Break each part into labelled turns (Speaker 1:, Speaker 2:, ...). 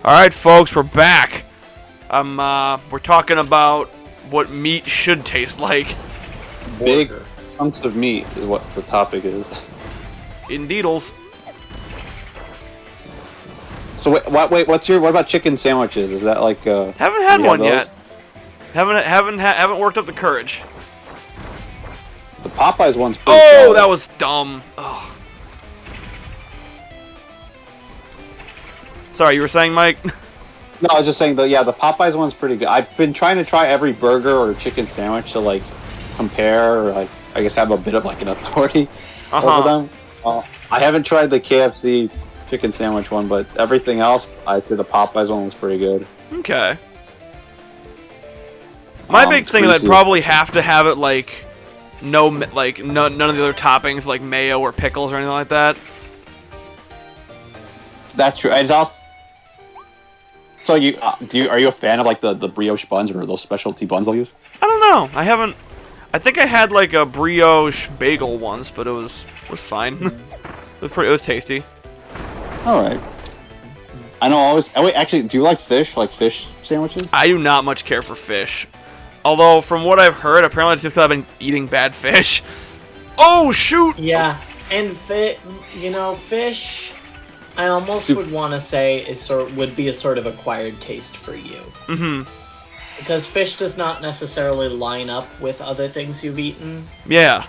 Speaker 1: Alright, folks, we're back. We're talking about what meat should taste like.
Speaker 2: Big chunks of meat is what the topic is.
Speaker 1: Indeedles.
Speaker 2: So wait, what about chicken sandwiches? Is that like
Speaker 1: Haven't had one yet. Haven't worked up the courage.
Speaker 2: The Popeyes one's pretty
Speaker 1: Oh,
Speaker 2: solid.
Speaker 1: that was dumb. Ugh. Sorry, you were saying, Mike?
Speaker 2: No, I was just saying the Popeyes one's pretty good. I've been trying to try every burger or chicken sandwich to like compare or like I guess have a bit of like an authority over them. I haven't tried the KFC chicken sandwich one, but everything else, I'd say the Popeyes one was pretty good.
Speaker 1: Okay. My big thing is I'd probably have to have it like none of the other toppings like mayo or pickles or anything like that.
Speaker 2: That's true. And also, so are you a fan of like the brioche buns or those specialty buns they'll use?
Speaker 1: I don't know. I haven't. I think I had like a brioche bagel once, but it was fine. It was tasty.
Speaker 2: All right. I know. Wait, actually, do you like fish? Like fish sandwiches?
Speaker 1: I do not much care for fish. Although, from what I've heard, apparently it's just because I've been eating bad fish. Oh shoot!
Speaker 3: Yeah, and fish. I almost would want to say would be a sort of acquired taste for you.
Speaker 1: Mm-hmm.
Speaker 3: Because fish does not necessarily line up with other things you've eaten.
Speaker 1: Yeah.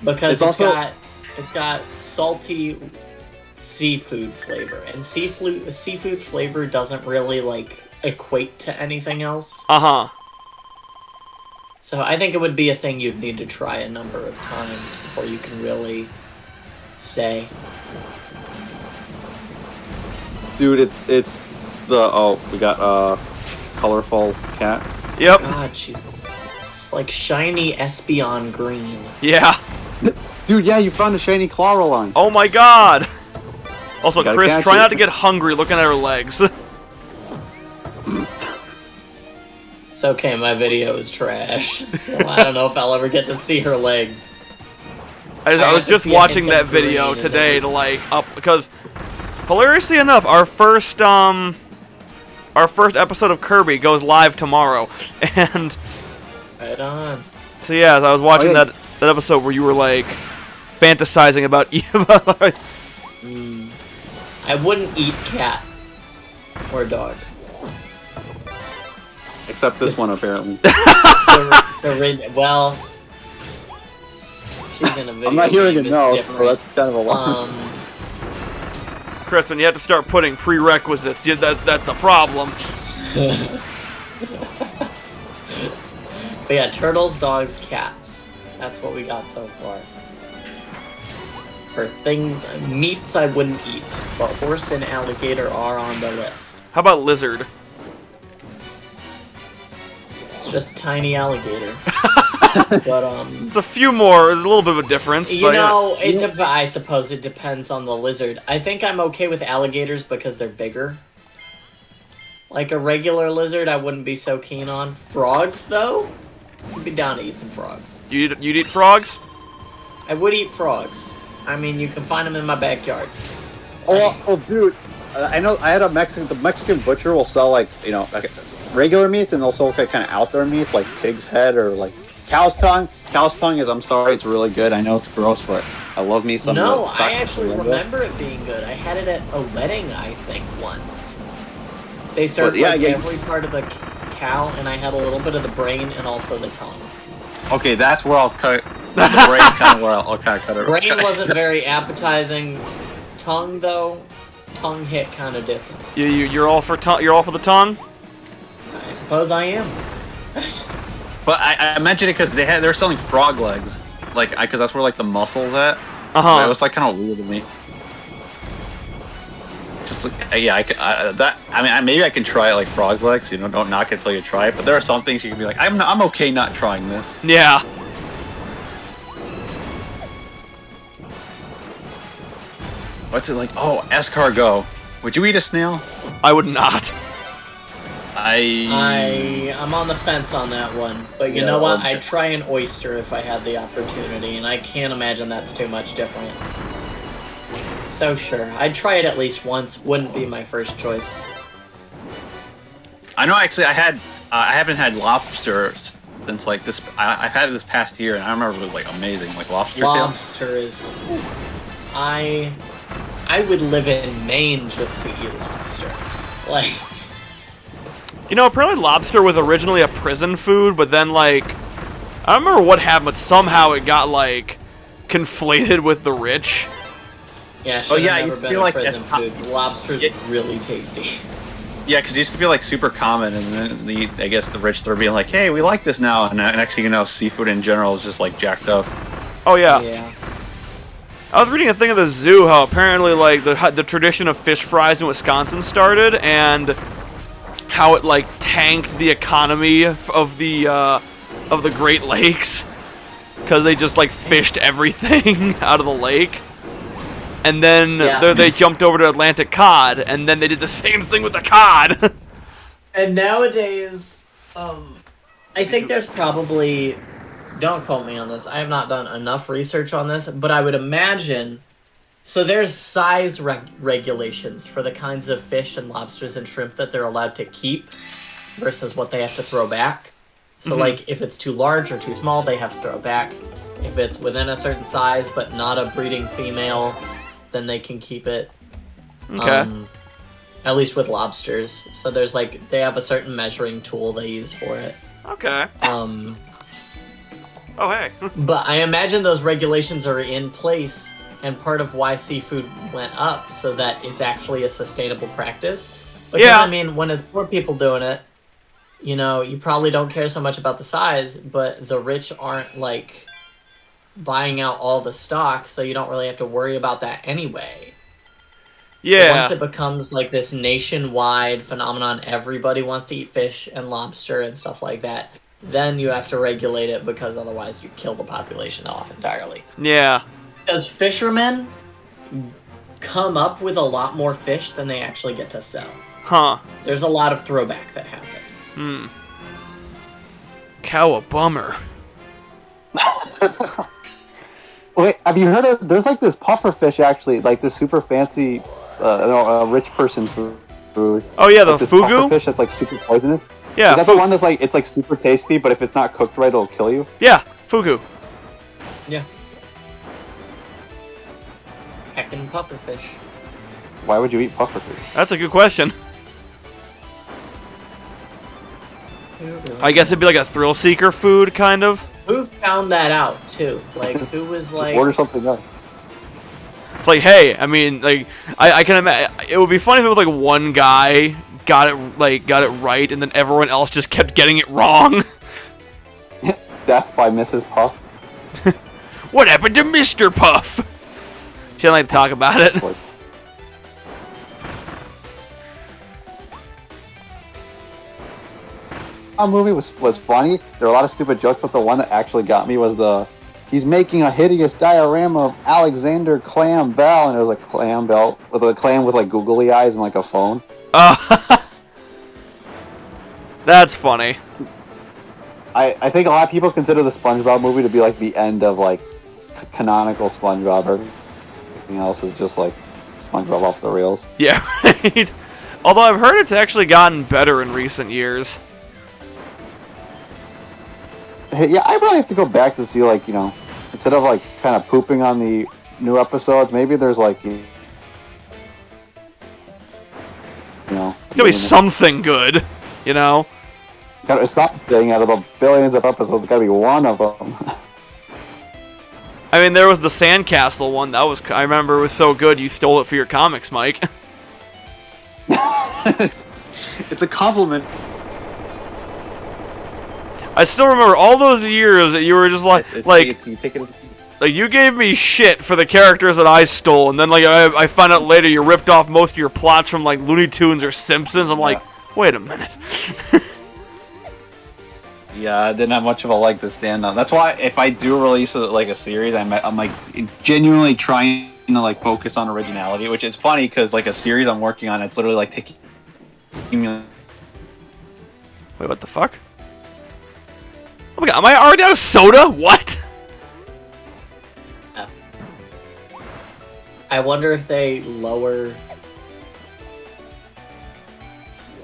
Speaker 3: Because it's got salty seafood flavor, and seafood flavor doesn't really like equate to anything else.
Speaker 1: Uh-huh.
Speaker 3: So I think it would be a thing you'd need to try a number of times before you can really say.
Speaker 2: Dude, it's we got colorful cat.
Speaker 1: Yep.
Speaker 3: God, she's like shiny Espeon green.
Speaker 1: Yeah.
Speaker 2: Dude, yeah, you found a shiny claw roll on.
Speaker 1: Oh my god. Also, Chris, try
Speaker 2: it.
Speaker 1: not to get hungry looking at her legs.
Speaker 3: It's okay, my video is trash, so I don't know if I'll ever get to see her legs.
Speaker 1: I was just watching that video today to like because hilariously enough, our first episode of Kirby goes live tomorrow, and
Speaker 3: right on.
Speaker 1: So yeah, I was watching that episode where you were like fantasizing about Eva.
Speaker 3: I wouldn't eat cat or dog.
Speaker 2: Except this one, apparently.
Speaker 3: Well, she's in a video.
Speaker 2: I'm not hearing a no,
Speaker 3: different.
Speaker 2: so that's kind of a lot.
Speaker 1: Chris, when you have to start putting prerequisites, that's a problem.
Speaker 3: But yeah, turtles, dogs, cats. That's what we got so far. For meats I wouldn't eat, but horse and alligator are on the list.
Speaker 1: How about lizard?
Speaker 3: It's just a tiny alligator. But
Speaker 1: it's a few more. There's a little bit of a difference.
Speaker 3: I suppose it depends on the lizard. I think I'm okay with alligators because they're bigger. Like a regular lizard, I wouldn't be so keen on. Frogs, though, I'd be down to eat some frogs.
Speaker 1: You'd eat frogs?
Speaker 3: I would eat frogs. I mean, you can find them in my backyard.
Speaker 2: Oh, dude, I know. I had the Mexican butcher will sell like regular meats, and they'll sell kind of out there meats like pig's head or like cow's tongue. Cow's tongue is, I'm sorry, it's really good. I know it's gross, but I love me some.
Speaker 3: No, I actually remember it being good. I had it at a wedding, I think, once. They served every part of the cow, and I had a little bit of the brain and also the tongue.
Speaker 2: Okay, that's where I'll cut. The brain kind of where I'll kind of cut it.
Speaker 3: Brain wasn't very appetizing. Tongue, though, tongue hit kind of different.
Speaker 1: You're all for the tongue?
Speaker 3: I suppose I am.
Speaker 2: But I mentioned it because they're selling frog legs, because that's where like the muscle's at.
Speaker 1: Uh-huh.
Speaker 2: It was like kind of weird to me. Just maybe I can try it like frog's legs. Don't knock it till you try it. But there are some things you can be like, I'm okay not trying this.
Speaker 1: Yeah.
Speaker 2: What's it like? Oh, escargot. Would you eat a snail?
Speaker 1: I would not.
Speaker 3: I'm on the fence on that one, but you know what? I'd try an oyster if I had the opportunity, and I can't imagine that's too much different. So sure, I'd try it at least once. Wouldn't be my first choice.
Speaker 2: I know. Actually, I haven't had lobster since like this. I've had it this past year, and I remember it was like amazing, like lobster.
Speaker 3: Lobster is. I would live in Maine just to eat lobster. Like.
Speaker 1: You know, apparently lobster was originally a prison food, but then like, I don't remember what happened, but somehow it got like conflated with the rich.
Speaker 3: Yeah, never been a prison food. Lobster's really tasty.
Speaker 2: Yeah, because it used to be like super common, and then I guess the rich, they're being like, "Hey, we like this now," and next thing you know, seafood in general is just like jacked up.
Speaker 1: Oh yeah.
Speaker 3: Yeah.
Speaker 1: I was reading a thing at the zoo how apparently like the tradition of fish fries in Wisconsin started, and how it like tanked the economy of the Great Lakes because they just like fished everything out of the lake. And then they jumped over to Atlantic cod, and then they did the same thing with the cod.
Speaker 3: And nowadays, I think there's probably, don't quote me on this, I have not done enough research on this, but I would imagine, so there's size regulations for the kinds of fish and lobsters and shrimp that they're allowed to keep versus what they have to throw back. So like, if it's too large or too small, they have to throw it back. If it's within a certain size, but not a breeding female, then they can keep it.
Speaker 1: Okay.
Speaker 3: At least with lobsters. So there's like, they have a certain measuring tool they use for it.
Speaker 1: Okay. Oh, hey.
Speaker 3: But I imagine those regulations are in place, and part of why seafood went up, so that it's actually a sustainable practice. Because, I mean, when it's poor people doing it, you know, you probably don't care so much about the size, but the rich aren't, like, buying out all the stock, so you don't really have to worry about that anyway.
Speaker 1: Yeah.
Speaker 3: But once it becomes like this nationwide phenomenon, everybody wants to eat fish and lobster and stuff like that, then you have to regulate it, because otherwise you kill the population off entirely.
Speaker 1: Yeah.
Speaker 3: Because fishermen come up with a lot more fish than they actually get to sell.
Speaker 1: Huh.
Speaker 3: There's a lot of throwback that happens.
Speaker 1: Cowabummer.
Speaker 2: Wait, have you heard of? There's like this puffer fish, actually, like this super fancy, rich person food.
Speaker 1: Oh yeah, the
Speaker 2: like this
Speaker 1: fugu
Speaker 2: puffer fish that's like super poisonous.
Speaker 1: Yeah,
Speaker 2: is that the one that's like, it's like super tasty, but if it's not cooked right, it'll kill you?
Speaker 1: Yeah, fugu.
Speaker 3: Yeah. Heckin' puffer fish.
Speaker 2: Why would you eat puffer fish?
Speaker 1: That's a good question. I guess it'd be like a thrill seeker food, kind of.
Speaker 3: Who found that out too? Like, who was like?
Speaker 2: Order something else.
Speaker 1: It's like, hey, I mean, like, I can imagine it would be funny if it was like one guy got it right, and then everyone else just kept getting it wrong.
Speaker 2: Death by Mrs. Puff.
Speaker 1: What happened to Mr. Puff? She didn't like to talk about it.
Speaker 2: Movie was funny. There were a lot of stupid jokes, but the one that actually got me was he's making a hideous diorama of Alexander Clam Bell, and it was a clam bell with a clam with like googly eyes and like a phone.
Speaker 1: That's funny.
Speaker 2: I think a lot of people consider the SpongeBob movie to be like the end of like canonical SpongeBob. Everything else is just like SpongeBob off the rails.
Speaker 1: Yeah, right. Although I've heard it's actually gotten better in recent years.
Speaker 2: Yeah, I probably have to go back to see, like, you know, instead of like kind of pooping on the new episodes, maybe there's like, you know,
Speaker 1: There'll be something good, you know.
Speaker 2: Gotta be something out of the billions of episodes. Gotta be one of them.
Speaker 1: I mean, there was the Sandcastle one. That was, I remember, it was so good. You stole it for your comics, Mike.
Speaker 2: It's a compliment.
Speaker 1: I still remember all those years that you were just you gave me shit for the characters that I stole, and then like I found out later you ripped off most of your plots from like Looney Tunes or Simpsons. I'm like, wait a minute.
Speaker 2: Yeah, I didn't have much of a leg to stand on. That's why if I do release like a series, I'm like genuinely trying to like focus on originality, which is funny because like a series I'm working on, it's literally like taking me.
Speaker 1: Wait, what the fuck? Oh my god, am I already out of soda? What?
Speaker 3: I wonder if they lower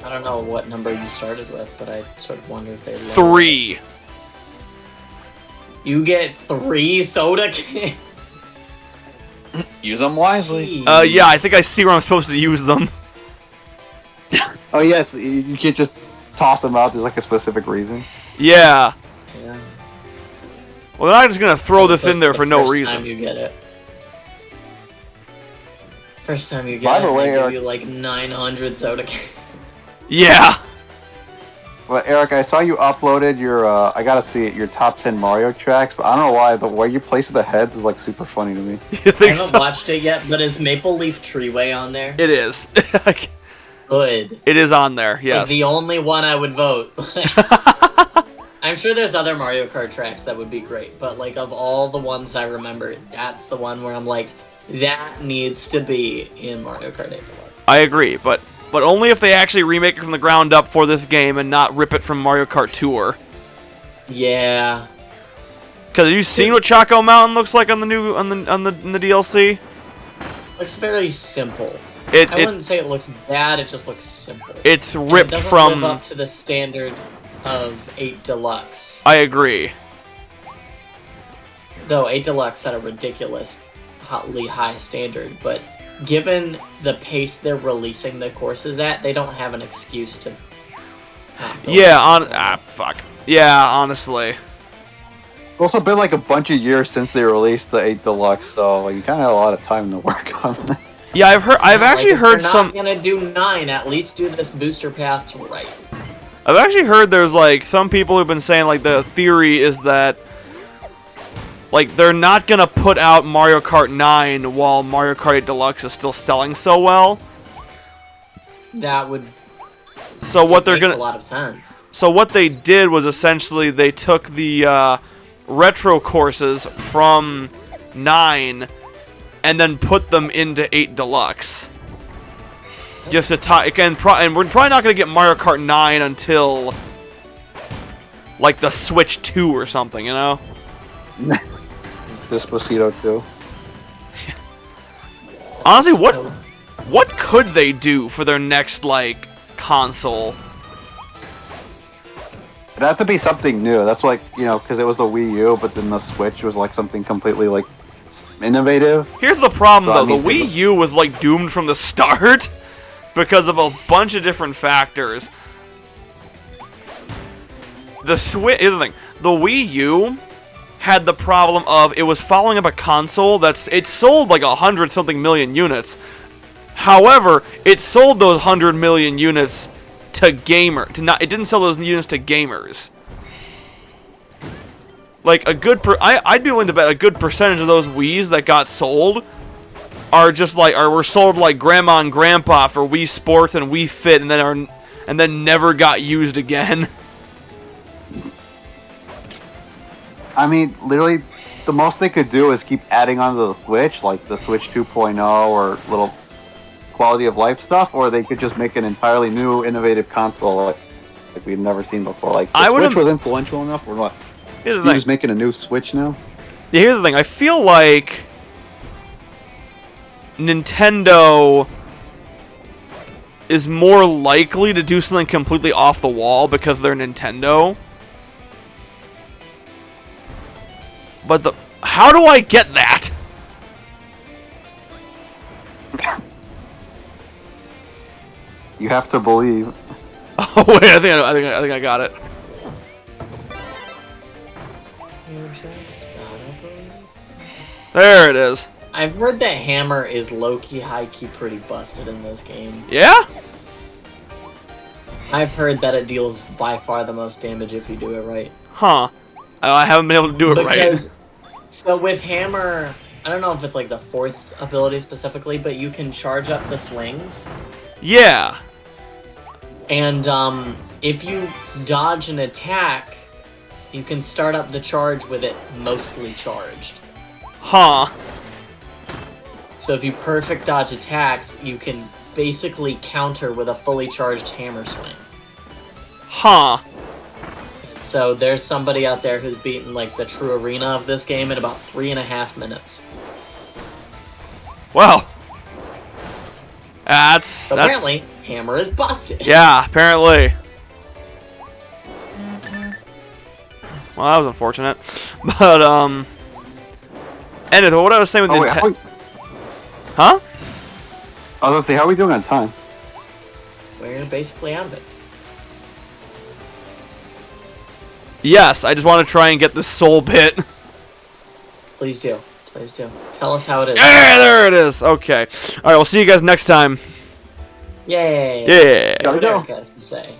Speaker 3: I don't know what number you started with, but I sort of wonder if they...
Speaker 1: 3.
Speaker 3: You get 3 soda cans?
Speaker 2: Use them wisely.
Speaker 1: Yeah, I think I see where I'm supposed to use them.
Speaker 2: Oh yes, you can't just toss them out. There's like a specific reason.
Speaker 1: Yeah.
Speaker 3: Yeah.
Speaker 1: Well, they're not just gonna throw this in there for no
Speaker 3: First
Speaker 1: reason.
Speaker 3: time you get it. First time you
Speaker 2: By
Speaker 3: get
Speaker 2: the
Speaker 3: it,
Speaker 2: way,
Speaker 3: they give
Speaker 2: Eric-
Speaker 3: you like 900 soda cans.
Speaker 1: Yeah.
Speaker 2: Well, Eric, I saw you uploaded your. I gotta see it. Your top 10 Mario tracks, but I don't know why the way you place the heads is like super funny to me.
Speaker 1: You
Speaker 3: I
Speaker 1: think
Speaker 3: haven't
Speaker 1: so?
Speaker 3: watched it yet, but is Maple Leaf Treeway on there?
Speaker 1: It is.
Speaker 3: Good.
Speaker 1: It is on there.
Speaker 3: Like
Speaker 1: Yes.
Speaker 3: the only one I would vote. I'm sure there's other Mario Kart tracks that would be great, but like of all the ones I remember, that's the one where I'm like, that needs to be in Mario Kart 8 Deluxe.
Speaker 1: I agree, but only if they actually remake it from the ground up for this game and not rip it from Mario Kart Tour.
Speaker 3: Yeah.
Speaker 1: Because have you seen what Choco Mountain looks like on the new in the DLC?
Speaker 3: Looks very simple.
Speaker 1: It
Speaker 3: I wouldn't say it looks bad, it just looks simple.
Speaker 1: it's
Speaker 3: And
Speaker 1: ripped
Speaker 3: it doesn't
Speaker 1: from.
Speaker 3: live up to the standard of 8 Deluxe.
Speaker 1: I agree.
Speaker 3: Though 8 Deluxe had a ridiculously high standard, but given the pace they're releasing the courses at, they don't have an excuse to not build
Speaker 1: Yeah. Fuck. Yeah. Honestly.
Speaker 2: It's also been like a bunch of years since they released the 8 Deluxe, so like, you kind of have a lot of time to work on it.
Speaker 1: Yeah, I've actually
Speaker 3: if
Speaker 1: heard
Speaker 3: they're
Speaker 1: some.
Speaker 3: not gonna do 9, at least do this booster pass right.
Speaker 1: I've actually heard there's like some people who've been saying like the theory is that like they're not gonna put out Mario Kart 9 while Mario Kart 8 Deluxe is still selling so well.
Speaker 3: That would
Speaker 1: So what they're
Speaker 3: makes
Speaker 1: gonna
Speaker 3: a lot of sense.
Speaker 1: So what they did was essentially they took the retro courses from 9 and then put them into 8 Deluxe. Just to tie again, and we're probably not gonna get Mario Kart 9 until like the Switch 2 or something, you know?
Speaker 2: Despacito too.
Speaker 1: Honestly, what could they do for their next like console?
Speaker 2: It'd have to be something new. That's like, you know, because it was the Wii U, but then the Switch was like something completely like innovative.
Speaker 1: Here's the problem
Speaker 2: So, I
Speaker 1: though,
Speaker 2: mean,
Speaker 1: the Wii U was like doomed from the start because of a bunch of different factors. The Switch, here's the thing, the Wii U had the problem of it was following up a console it sold like 100-something million units. However, it sold those 100 million units to it didn't sell those units to gamers. Like I'd be willing to bet a good percentage of those Wiis that got sold were sold like grandma and grandpa for Wii Sports and Wii Fit and then never got used again.
Speaker 2: I mean, literally, the most they could do is keep adding onto the Switch, like the Switch 2.0 or little quality of life stuff, or they could just make an entirely new, innovative console like we've never seen before. Like, the Switch was influential enough, or what?
Speaker 1: Here's the thing.
Speaker 2: He's making a new Switch now?
Speaker 1: Yeah, here's the thing. I feel like Nintendo is more likely to do something completely off the wall because they're Nintendo. But how do I get that?
Speaker 2: You have to believe.
Speaker 1: Oh wait, I think I got it. There it is.
Speaker 3: I've heard that Hammer is low-key, high-key pretty busted in this game.
Speaker 1: Yeah?
Speaker 3: I've heard that it deals by far the most damage if you do it right.
Speaker 1: Huh. I haven't been able to do it right.
Speaker 3: So with Hammer, I don't know if it's like the 4th ability specifically, but you can charge up the swings.
Speaker 1: Yeah.
Speaker 3: And if you dodge an attack, you can start up the charge with it mostly charged.
Speaker 1: Huh.
Speaker 3: So if you perfect dodge attacks, you can basically counter with a fully charged hammer swing.
Speaker 1: Huh.
Speaker 3: So there's somebody out there who's beaten like the true arena of this game in about 3.5 minutes.
Speaker 1: Well. That's...
Speaker 3: So apparently, Hammer is busted.
Speaker 1: Yeah, apparently. Well, that was unfortunate. But, anyway, what I was saying with the Huh?
Speaker 2: I was gonna say, how are we doing on time?
Speaker 3: We're basically out of it.
Speaker 1: Yes, I just want to try and get this soul bit.
Speaker 3: Please do. Please do. Tell us how it is.
Speaker 1: Yeah, there it is. Okay. Alright, we'll see you guys next time.
Speaker 3: Yay.
Speaker 1: Yeah.
Speaker 3: What Eric has to say.